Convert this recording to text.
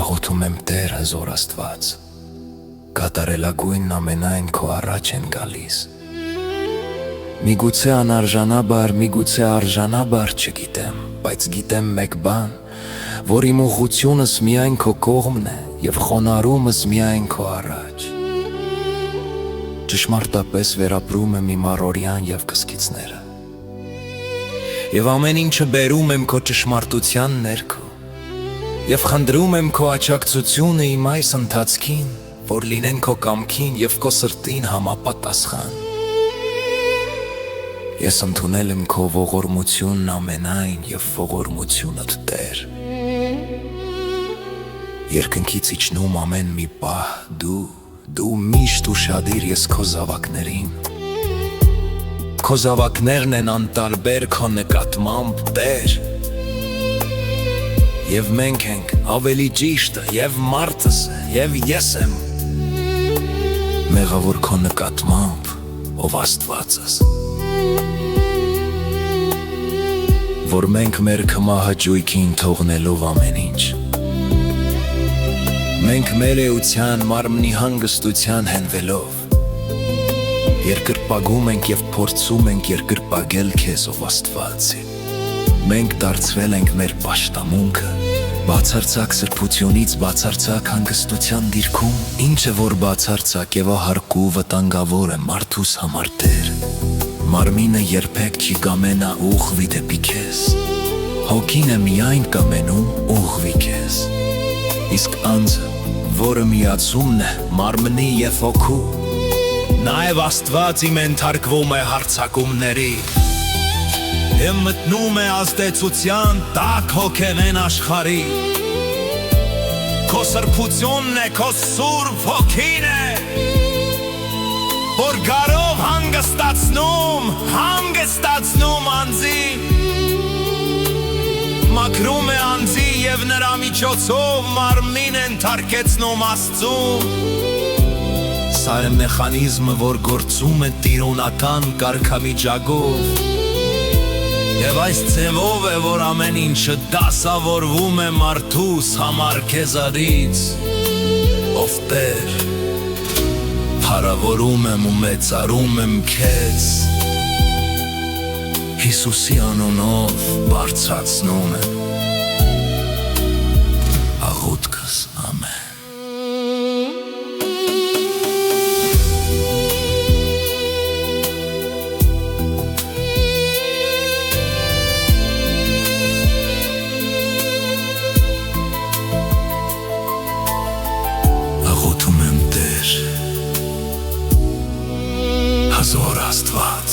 աղոթում եմ Տեր հզոր Աստված, կատարելագույնն ամենայն քո առաջ են գալիս։ Միգուցե անարժանաբար, միգուցե արժանաբար չգիտեմ, բայց գիտեմ մեկ բան, որ իմ ուղղությունս միայն քո կողմն է և խոնարհումս միայն քո առաջ։ Ճշմարտապես վերապրում եմ իմ առօրյան և կսկիցները, և ամեն ինչը բերում եմ քո ճշմարտության ներքո, և խնդրում եմ քո աջակցությունը իմ այս ընթացքին, որ լինեն քո կամքին և քո սրտին համապատասխան։ Ես ընդունել եմ քո ողորմությունն ամենայն և ողորմությունդ Տեր։ Երկնքից իջնում ամեն մի պահ դու միշտ ուշադիր ես քո զավակներին։ Քո զավակներն են անտարբեր քո նկատմամբ, Տեր։ Եվ մենք ենք ավելի ճիշտը, և մարդս է, և ես եմ մեղավոր քո նկատմամբ, ով Աստվածս, որ մենք մեր քմահաճույքին թողնելով ամեն ինչ, մենք մեր էության մարմնի հանգստության հենվելով, երկրպագում ենք և փորձում ենք երկրպագել քեզ, ով Աստվածի։ Մենք դարձվել ենք մեր պաշտամունքը, բացարձակ սրբությունից բացարձակ հանգստության դիրքում, ինչը որ բացարձակ և ահարկու վտանգավոր է մարդուս համար, Տեր։ Մարմինը երբեք չի կամենա ուղղվի դեպի քեզ, հոգին է միայն կամենում ուղղվի քեզ, իսկ անձը, որը միացումն է մարմնի և հոգու, նաև Աստված իմ ենթարկվում է հարձակումների, և մտնում է ազդեցության տաք հոգևեն աշխարհի։ Քո սրբությունն է, քո սուրբ հոգին է, որ գարով հանգստացնում անձի, մաքրում է անձի և նրա միջոցով մարմնին ենթարկեցնում Աստծուն։ Սա է մեխանիզմը, որ գործում է տիրոնական կարգամիջակով, և այս ձևով է, որ ամեն ինչը դասավորվում է մարդուս համար քեզարից, ով Տեր, փառավորում եմ ու մեծարում եմ քեզ, Հիսուսի անունով բարձրացնում եմ աղոթքս, ամեն։ Աղոթում եմ Տեր, հզոր Աստված,